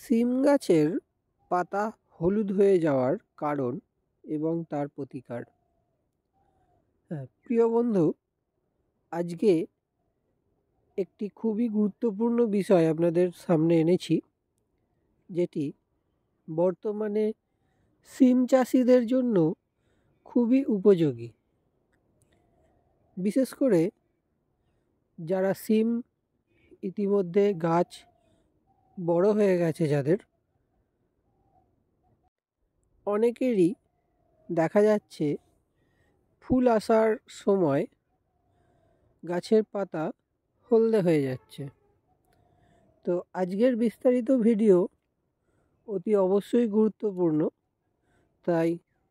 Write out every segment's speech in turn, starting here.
সিম গাছের পাতা হলুদ হয়ে যাওয়ার কারণ এবং তার প্রতিকার। প্রিয় বন্ধু, আজকে একটি খুবই গুরুত্বপূর্ণ বিষয় আপনাদের সামনে এনেছি, যেটি বর্তমানে সিম চাষিদের জন্য খুবই উপযোগী। বিশেষ করে যারা সিম ইতিমধ্যে গাছ বড় হয়ে গেছে, যাদের অনেকেরই দেখা যাচ্ছে ফুল আসার সময় গাছের পাতা হলদে হয়ে যাচ্ছে। তো আজকের বিস্তারিত ভিডিও অতি অবশ্যই গুরুত্বপূর্ণ, তাই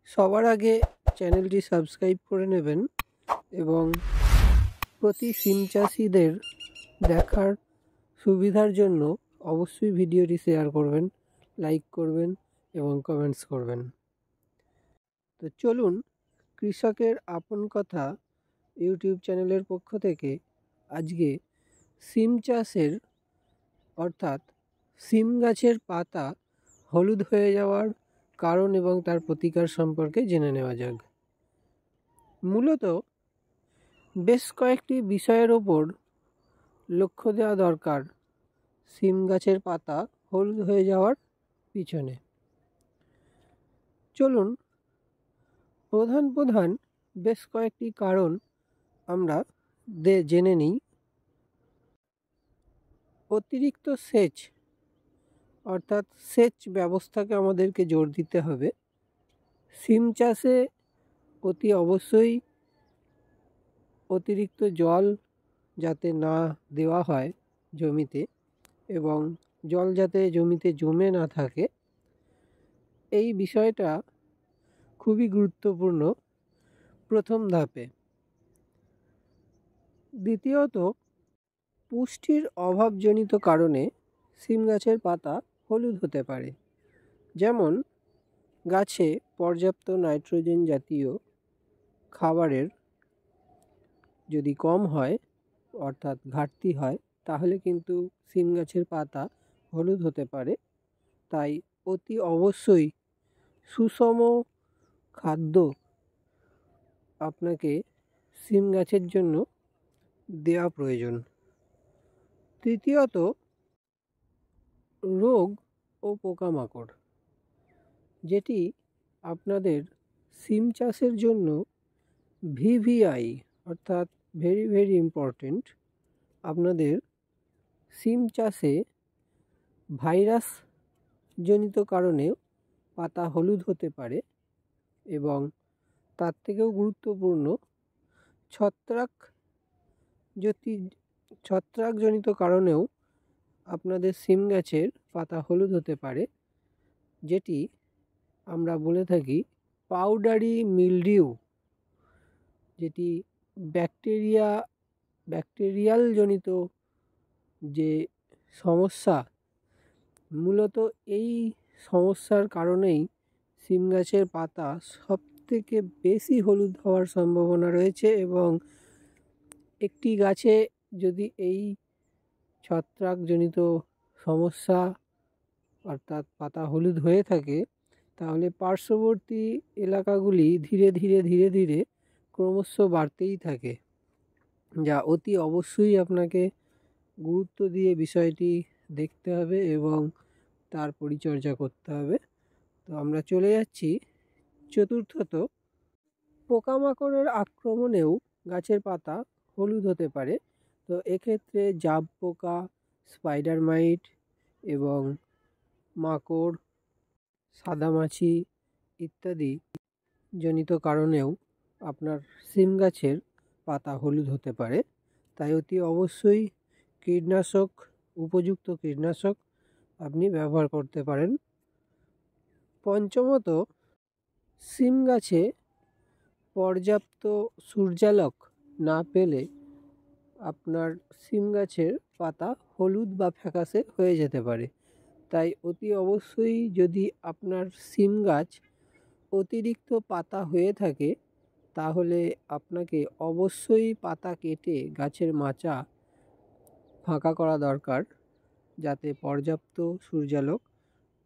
সবার আগে চ্যানেলটি সাবস্ক্রাইব করে নেবেন এবং প্রতি সিম চাষিদের দেখার সুবিধার জন্য অবশ্যই ভিডিওটি শেয়ার করবেন, লাইক করবেন এবং কমেন্টস করবেন। তো চলুন, কৃষকের আপন কথা ইউটিউব চ্যানেলের পক্ষ থেকে আজকে সিম চাষের অর্থাৎ সিম গাছের পাতা হলুদ হয়ে যাওয়ার কারণ এবং তার প্রতিকার সম্পর্কে জেনে নেওয়া যাক। মূলত বেশ কয়েকটি বিষয়ের ওপর লক্ষ্য দেওয়া দরকার সিম গাছের পাতা হলুদ হয়ে যাওয়ার পিছনে। চলুন, প্রধান বেশ কয়েকটি কারণ আমরা জেনে নিই। অতিরিক্ত সেচ অর্থাৎ সেচ ব্যবস্থাকে আমাদেরকে জোর দিতে হবে। সিম চাষে অতি অবশ্যই অতিরিক্ত জল যাতে না দেওয়া হয় জমিতে, এবং জল যাতে জমিতে জমে না থাকে, এই বিষয়টা খুবই গুরুত্বপূর্ণ প্রথম ধাপে। দ্বিতীয়ত, পুষ্টির অভাবজনিত কারণে সিম গাছের পাতা হলুদ হতে পারে। যেমন গাছে পর্যাপ্ত নাইট্রোজেন জাতীয় খাবারের যদি কম হয় অর্থাৎ ঘাটতি হয়, তাহলে কিন্তু সিম গাছের পাতা হলুদ হতে পারে। তাই অতি অবশ্যই সুষম খাদ্য আপনাকে সিম গাছের জন্য দেওয়া প্রয়োজন। তৃতীয়ত, রোগ ও পোকামাকড়, যেটি আপনাদের সিম চাষের জন্য ভিভিআই অর্থাৎ ভেরি ইম্পর্টেন্ট। আপনাদের সিম চাষে ভাইরাস জনিত কারণেও পাতা হলুদ হতে পারে, এবং তার থেকেও গুরুত্বপূর্ণ ছত্রাকজনিত কারণেও আপনাদের সিম গাছের পাতা হলুদ হতে পারে, যেটি আমরা বলে থাকি পাউডারি মিলডিউ, যেটি ব্যাকটেরিয়াল জনিত যে সমস্যা। মূলত এই সমস্যার কারণেই সিম গাছের পাতা সবথেকে বেশি হলুদ হওয়ার সম্ভাবনা রয়েছে, এবং একটি গাছে যদি এই ছত্রাকজনিত সমস্যা অর্থাৎ পাতা হলুদ হয়ে থাকে, তাহলে পার্শ্ববর্তী এলাকাগুলি ধীরে ধীরে ক্রমশ বাড়তেই থাকে, যা অতি অবশ্যই আপনাকে গুরুত্ব দিয়ে বিষয়টি দেখতে হবে এবং তার পরিচর্যা করতে হবে। তো আমরা চলে যাচ্ছি চতুর্থত, পোকামাকড়ের আক্রমণেও গাছের পাতা হলুদ হতে পারে। তো এক্ষেত্রে জাব পোকা, স্পাইডার মাইট এবং মাকড়, সাদামাছি ইত্যাদি জনিত কারণেও আপনার সিম গাছের পাতা হলুদ হতে পারে। তাই অতি অবশ্যই উপযুক্ত কীটনাশক আপনি ব্যবহার করতে পারেন। পঞ্চমত, সিম গাছে পর্যাপ্ত সূর্যালোক না পেলে আপনার সিম গাছের পাতা হলুদ বা ফ্যাকাশে হয়ে যেতে পারে। তাই অতি অবশ্যই যদি আপনার সিম গাছ অতিরিক্ত পাতা হয়ে থাকে, তাহলে আপনাকে অবশ্যই পাতা কেটে গাছের মাচা ফাঁকা করা দরকার, যাতে পর্যাপ্ত সূর্যালোক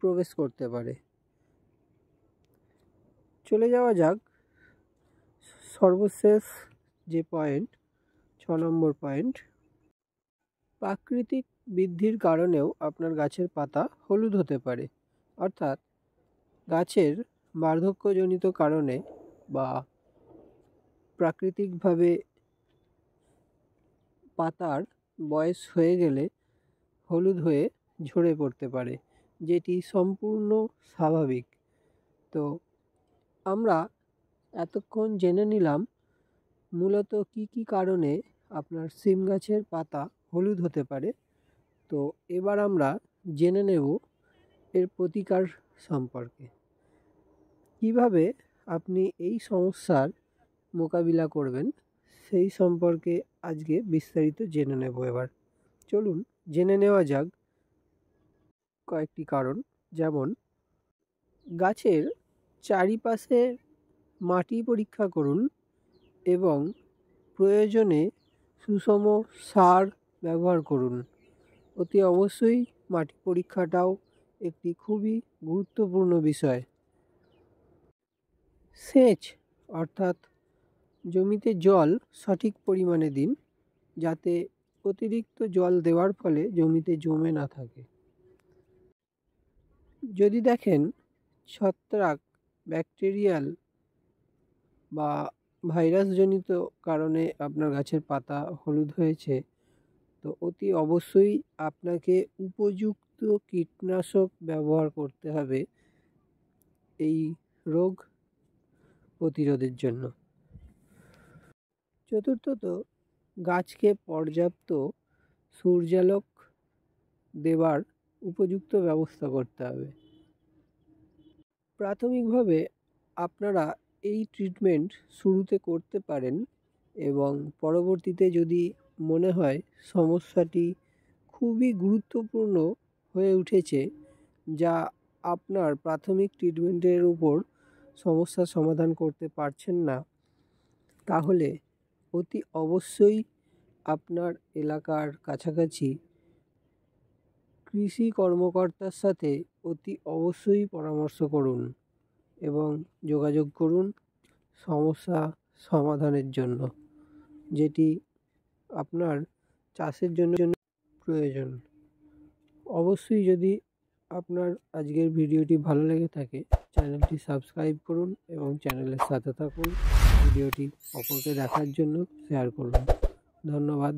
প্রবেশ করতে পারে। চলে যাওয়া যাক সর্বশেষ যে পয়েন্ট, 6 নম্বর পয়েন্ট। প্রাকৃতিক বৃদ্ধির কারণেও আপনার গাছের পাতা হলুদ হতে পারে, অর্থাৎ গাছের বার্ধক্যজনিত কারণে বা প্রাকৃতিকভাবে পাতার বয়স হয়ে গেলে হলুদ হয়ে ঝরে পড়তে পারে, যেটি সম্পূর্ণ স্বাভাবিক। তো আমরা এতক্ষণ জেনে নিলাম মূলত কি কি কারণে আপনার সিম গাছের পাতা হলুদ হতে পারে। তো এবার আমরা জেনে নেব এর প্রতিকার সম্পর্কে, কিভাবে আপনি এই সমস্যার মোকাবিলা করবেন সেই সম্পর্কে আজকে বিস্তারিত জেনে নেব। এবার চলুন জেনে নেওয়া যাক কয়েকটি কারণ। যেমন, গাছের চারিপাশে মাটি পরীক্ষা করুন এবং প্রয়োজনে সুষম সার ব্যবহার করুন। অতি অবশ্যই মাটি পরীক্ষাটাও একটি খুবই গুরুত্বপূর্ণ বিষয়। সেচ অর্থাৎ জমিতে জল সঠিক পরিমাণে দিন, যাতে অতিরিক্ত জল দেওয়ার ফলে জমিতে জমে না থাকে। যদি দেখেন ছত্রাক, ব্যাকটেরিয়াল বা ভাইরাসজনিত কারণে আপনার গাছের পাতা হলুদ হয়েছে, তো অতি অবশ্যই আপনাকে উপযুক্ত কীটনাশক ব্যবহার করতে হবে এই রোগ প্রতিরোধের জন্য। চতুর্থত, গাছকে পর্যাপ্ত সূর্যালোক দেওয়ার উপযুক্ত ব্যবস্থা করতে হবে। প্রাথমিকভাবে আপনারা এই ট্রিটমেন্ট শুরুতে করতে পারেন এবং পরবর্তীতে যদি মনে হয় সমস্যাটি খুবই গুরুত্বপূর্ণ হয়ে উঠেছে, যা আপনার প্রাথমিক ট্রিটমেন্টের উপর সমস্যার সমাধান করতে পারছেন না, তাহলে অতি অবশ্যই আপনার এলাকার কাছাকাছি কৃষি কর্মকর্তার সাথে অতি অবশ্যই পরামর্শ করুন এবং যোগাযোগ করুন সমস্যা সমাধানের জন্য, যেটি আপনার চাষের জন্য প্রয়োজন। অবশ্যই যদি আপনার আজকের ভিডিওটি ভালো লেগে থাকে, চ্যানেলটি সাবস্ক্রাইব করুন এবং চ্যানেলের সাথে থাকুন। ভিডিওটি অপরকে দেখার জন্য শেয়ার করুন। ধন্যবাদ।